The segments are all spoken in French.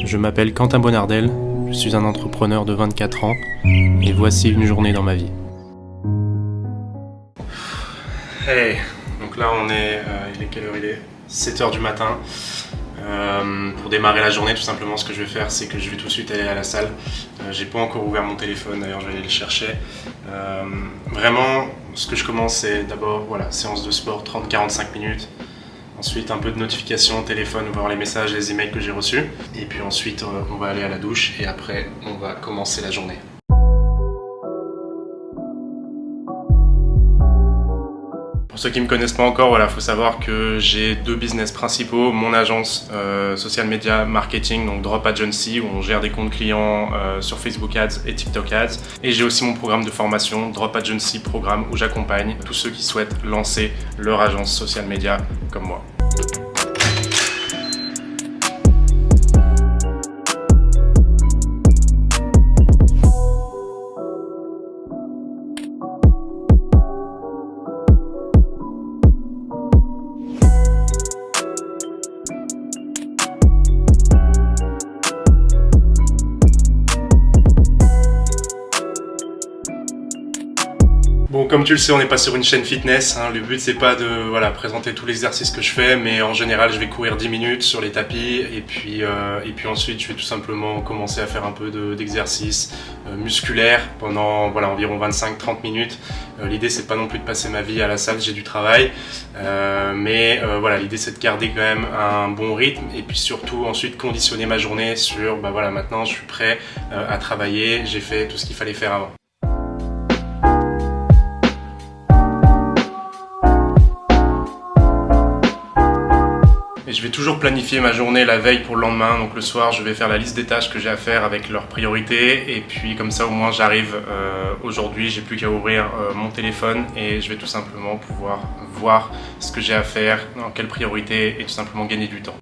Je m'appelle Quentin Bonardel, je suis un entrepreneur de 24 ans et voici une journée dans ma vie. Hey, donc là il est quelle heure il est 7h du matin. Pour démarrer la journée, tout simplement, ce que je vais faire, c'est que je vais tout de suite aller à la salle. J'ai pas encore ouvert mon téléphone, d'ailleurs je vais aller le chercher. Vraiment, ce que je commence, c'est d'abord, séance de sport, 30-45 minutes. Ensuite, un peu de notification, téléphone, voir les messages, les emails que j'ai reçus. Et puis ensuite, on va aller à la douche et après, on va commencer la journée. Pour ceux qui ne me connaissent pas encore, faut savoir que j'ai 2 business principaux. Mon agence social media marketing, donc Drop Agency, où on gère des comptes clients sur Facebook Ads et TikTok Ads. Et j'ai aussi mon programme de formation, Drop Agency Programme, où j'accompagne tous ceux qui souhaitent lancer leur agence social media comme moi. Bon, comme tu le sais, on n'est pas sur une chaîne fitness. Le but, c'est pas de présenter tous les exercices que je fais, mais en général, je vais courir 10 minutes sur les tapis et puis ensuite, je vais tout simplement commencer à faire un peu d'exercice musculaire pendant environ 25-30 minutes. L'idée, c'est pas non plus de passer ma vie à la salle, j'ai du travail, mais l'idée, c'est de garder quand même un bon rythme et puis surtout ensuite conditionner ma journée sur maintenant, je suis prêt à travailler, j'ai fait tout ce qu'il fallait faire avant. Et je vais toujours planifier ma journée la veille pour le lendemain, donc le soir je vais faire la liste des tâches que j'ai à faire avec leurs priorités et puis comme ça au moins j'arrive aujourd'hui, j'ai plus qu'à ouvrir mon téléphone et je vais tout simplement pouvoir voir ce que j'ai à faire, dans quelle priorité et tout simplement gagner du temps.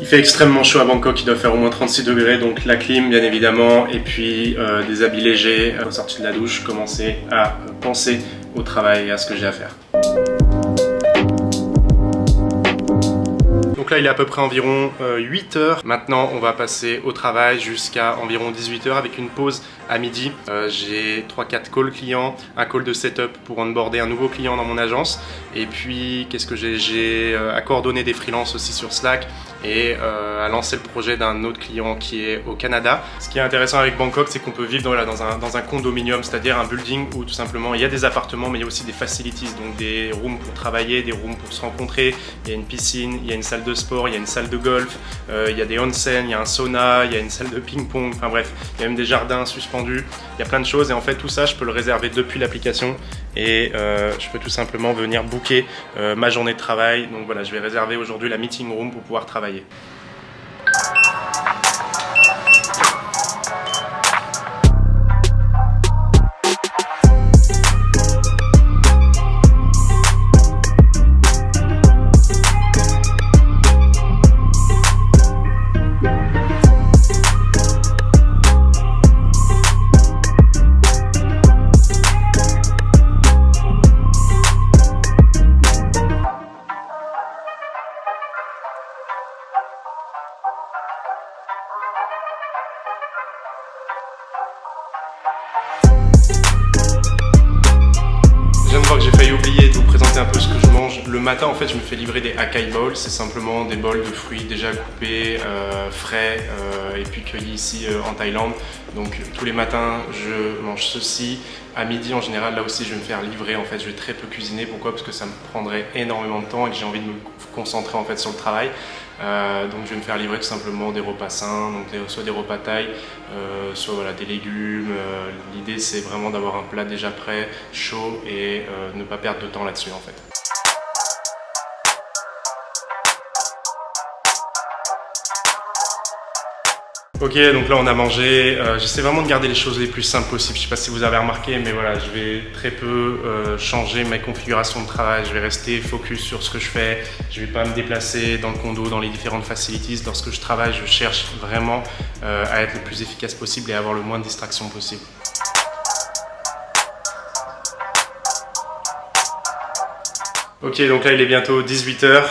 Il fait extrêmement chaud à Bangkok, il doit faire au moins 36 degrés, donc la clim bien évidemment, et puis des habits légers. À la sortie de la douche, commencer à penser au travail et à ce que j'ai à faire. Donc là il est à peu près environ 8h. Maintenant on va passer au travail jusqu'à environ 18h avec une pause à midi. J'ai 3-4 calls clients, un call de setup pour onboarder un nouveau client dans mon agence. Et puis qu'est-ce que j'ai à coordonner des freelances aussi sur Slack et à lancer le projet d'un autre client qui est au Canada. Ce qui est intéressant avec Bangkok, c'est qu'on peut vivre dans un condominium, c'est-à-dire un building où tout simplement il y a des appartements mais il y a aussi des facilities, donc des rooms pour travailler, des rooms pour se rencontrer, il y a une piscine, il y a une salle de sport, il y a une salle de golf, il y a des onsen, il y a un sauna, il y a une salle de ping-pong, enfin bref, il y a même des jardins suspendus, il y a plein de choses et en fait tout ça je peux le réserver depuis l'application et je peux tout simplement venir booker ma journée de travail. Donc voilà, je vais réserver aujourd'hui la meeting room pour pouvoir travailler. Je viens de voir que j'ai failli oublier de vous présenter un peu ce que je mange. Le matin, en fait, je me fais livrer des acai bowls. C'est simplement des bols de fruits déjà coupés, frais et puis cueillis ici en Thaïlande. Donc tous les matins, je mange ceci. À midi, en général, là aussi, je vais me faire livrer. En fait, je vais très peu cuisiner. Pourquoi? Parce que ça me prendrait énormément de temps et que j'ai envie de me concentrer en fait sur le travail. Donc je vais me faire livrer tout simplement des repas sains, donc soit des repas thaï, soit des légumes. L'idée c'est vraiment d'avoir un plat déjà prêt, chaud et ne pas perdre de temps là-dessus en fait. Ok, donc là on a mangé, j'essaie vraiment de garder les choses les plus simples possibles. Je ne sais pas si vous avez remarqué, mais voilà, je vais très peu changer mes configurations de travail. Je vais rester focus sur ce que je fais. Je ne vais pas me déplacer dans le condo, dans les différentes facilities. Lorsque je travaille, je cherche vraiment à être le plus efficace possible et à avoir le moins de distractions possible. Ok, donc là il est bientôt 18h.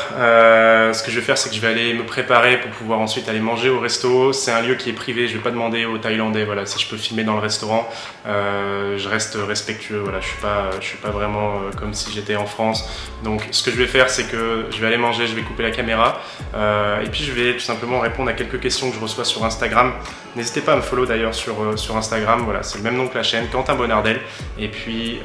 Ce que je vais faire, c'est que je vais aller me préparer pour pouvoir ensuite aller manger au resto. C'est un lieu qui est privé, je vais pas demander aux Thaïlandais voilà, si je peux filmer dans le restaurant. Je reste respectueux, voilà, je suis pas vraiment comme si j'étais en France. Donc ce que je vais faire, c'est que je vais aller manger, je vais couper la caméra et puis je vais tout simplement répondre à quelques questions que je reçois sur Instagram. N'hésitez pas à me follow d'ailleurs sur Instagram, voilà, c'est le même nom que la chaîne, Quentin Bonardel. Et puis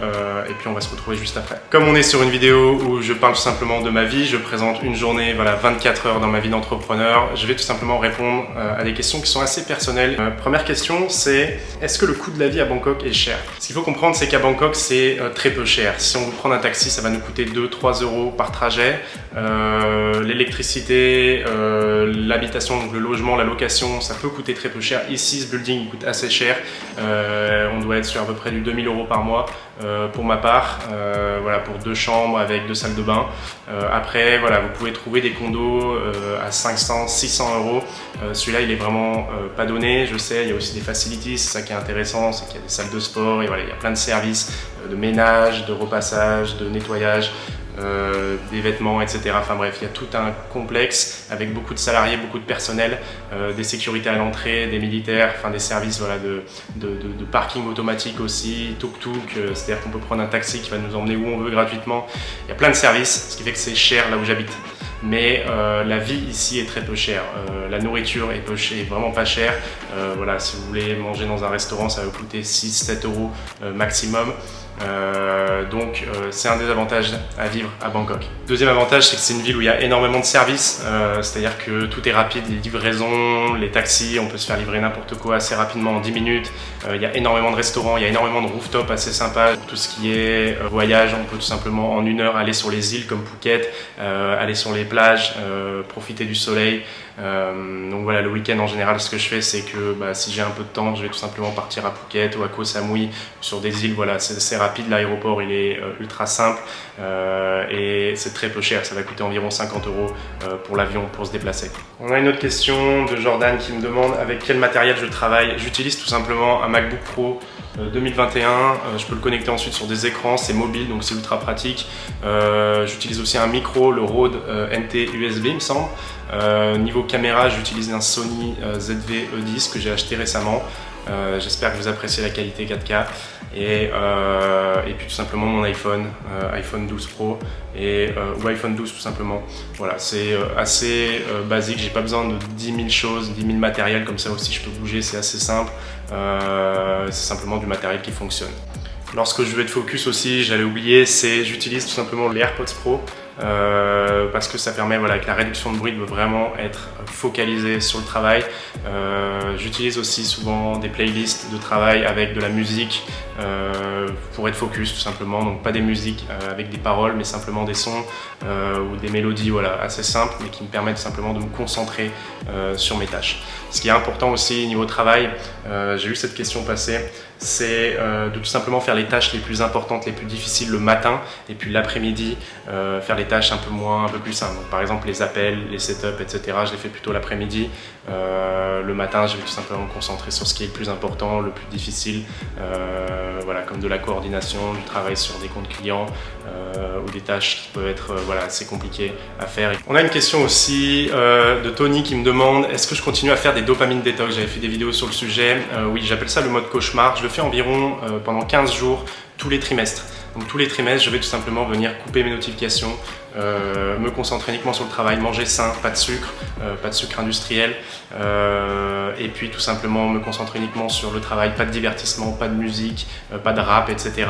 on va se retrouver juste après. Comme on est sur une vidéo où je parle tout simplement de ma vie, je présente une journée, voilà, 24 heures dans ma vie d'entrepreneur, je vais tout simplement répondre à des questions qui sont assez personnelles. Première question, c'est est-ce que le coût de la vie à Bangkok est cher? Ce qu'il faut comprendre, c'est qu'à Bangkok, c'est très peu cher. Si on veut prendre un taxi, ça va nous coûter 2-3 euros par trajet. L'électricité, l'habitation, donc le logement, la location, ça peut coûter très peu cher. Ici, ce building il coûte assez cher. On doit être sur à peu près du 2000 euros par mois pour ma part. Voilà, pour 2 chambres avec 2 salles de bain. Après, voilà, vous pouvez trouver des condos à 500-600 euros. Celui-là, il est vraiment pas donné. Je sais, il y a aussi des facilities. C'est ça qui est intéressant, c'est qu'il y a des salles de sport et voilà, il y a plein de services de ménage, de repassage, de nettoyage. Des vêtements, etc. Enfin bref, il y a tout un complexe avec beaucoup de salariés, beaucoup de personnel, des sécurités à l'entrée, des militaires, enfin des services voilà, de parking automatique aussi, tuk-tuk, c'est-à-dire qu'on peut prendre un taxi qui va nous emmener où on veut gratuitement. Il y a plein de services, ce qui fait que c'est cher là où j'habite. Mais la vie ici est très peu chère. La nourriture est vraiment pas chère. Voilà, si vous voulez manger dans un restaurant, ça va vous coûter 6-7 euros maximum. Donc c'est un des avantages à vivre à Bangkok. Deuxième avantage, c'est que c'est une ville où il y a énormément de services, c'est-à-dire que tout est rapide, les livraisons, les taxis, on peut se faire livrer n'importe quoi assez rapidement en 10 minutes. Il y a énormément de restaurants, il y a énormément de rooftops assez sympas. Pour tout ce qui est voyage, on peut tout simplement en 1 heure aller sur les îles comme Phuket, aller sur les plages, profiter du soleil. Donc voilà, le week-end en général, ce que je fais, c'est que si j'ai un peu de temps, je vais tout simplement partir à Phuket ou à Koh Samui, sur des îles. Voilà, c'est rapide, l'aéroport il est ultra simple et c'est très peu cher, ça va coûter environ 50 euros pour l'avion pour se déplacer. On a une autre question de Jordan qui me demande avec quel matériel je travaille. J'utilise tout simplement un MacBook Pro 2021, je peux le connecter ensuite sur des écrans, c'est mobile donc c'est ultra pratique. J'utilise aussi un micro, le Rode NT USB il me semble. Niveau caméra, j'utilise un Sony ZV-E10 que j'ai acheté récemment. J'espère que vous appréciez la qualité 4K et puis tout simplement mon iPhone 12 Pro ou iPhone 12 tout simplement. Voilà, c'est assez basique, j'ai pas besoin de 10 000 choses, 10 000 matériels, comme ça aussi je peux bouger, c'est assez simple. C'est simplement du matériel qui fonctionne. Lorsque je veux être focus aussi, j'allais oublier, j'utilise tout simplement les AirPods Pro parce que ça permet, voilà, avec la réduction de bruit, de vraiment être focalisé sur le travail. J'utilise aussi souvent des playlists de travail avec de la musique pour être focus tout simplement, donc pas des musiques avec des paroles mais simplement des sons ou des mélodies voilà, assez simples mais qui me permettent simplement de me concentrer sur mes tâches. Ce qui est important aussi niveau travail, j'ai eu cette question passer, c'est de tout simplement faire les tâches les plus importantes, les plus difficiles le matin et puis l'après-midi faire les tâches un peu plus simples. Donc, par exemple les appels, les setups, etc. je les fais plutôt l'après-midi. Le matin je vais tout simplement me concentrer sur ce qui est le plus important, le plus difficile, voilà, comme de la coordination, du travail sur des comptes clients ou des tâches qui peuvent être voilà, assez compliquées à faire. On a une question aussi de Tony qui me demande est-ce que je continue à faire des dopamine détox? J'avais fait des vidéos sur le sujet. Oui, j'appelle ça le mode cauchemar. Je le fais environ pendant 15 jours tous les trimestres. Donc tous les trimestres, je vais tout simplement venir couper mes notifications, me concentrer uniquement sur le travail, manger sain, pas de sucre industriel, et puis tout simplement me concentrer uniquement sur le travail, pas de divertissement, pas de musique, pas de rap, etc.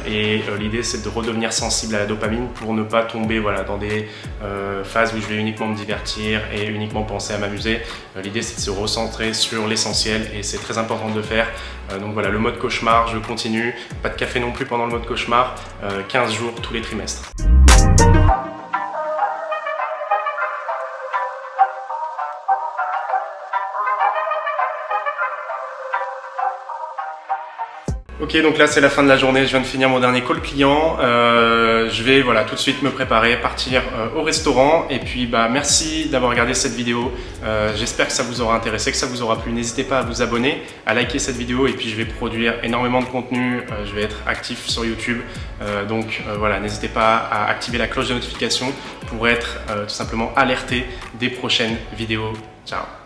L'idée c'est de redevenir sensible à la dopamine pour ne pas tomber voilà, dans des phases où je vais uniquement me divertir et uniquement penser à m'amuser. L'idée c'est de se recentrer sur l'essentiel et c'est très important de le faire. Donc voilà, le mode cauchemar, je continue, pas de café non plus pendant le mode cauchemar, 15 jours tous les trimestres. Ok, donc là c'est la fin de la journée, je viens de finir mon dernier call client. Je vais voilà, tout de suite me préparer, partir au restaurant. Et puis merci d'avoir regardé cette vidéo. J'espère que ça vous aura intéressé, que ça vous aura plu. N'hésitez pas à vous abonner, à liker cette vidéo. Et puis je vais produire énormément de contenu. Je vais être actif sur YouTube. Donc voilà, n'hésitez pas à activer la cloche de notification pour être tout simplement alerté des prochaines vidéos. Ciao!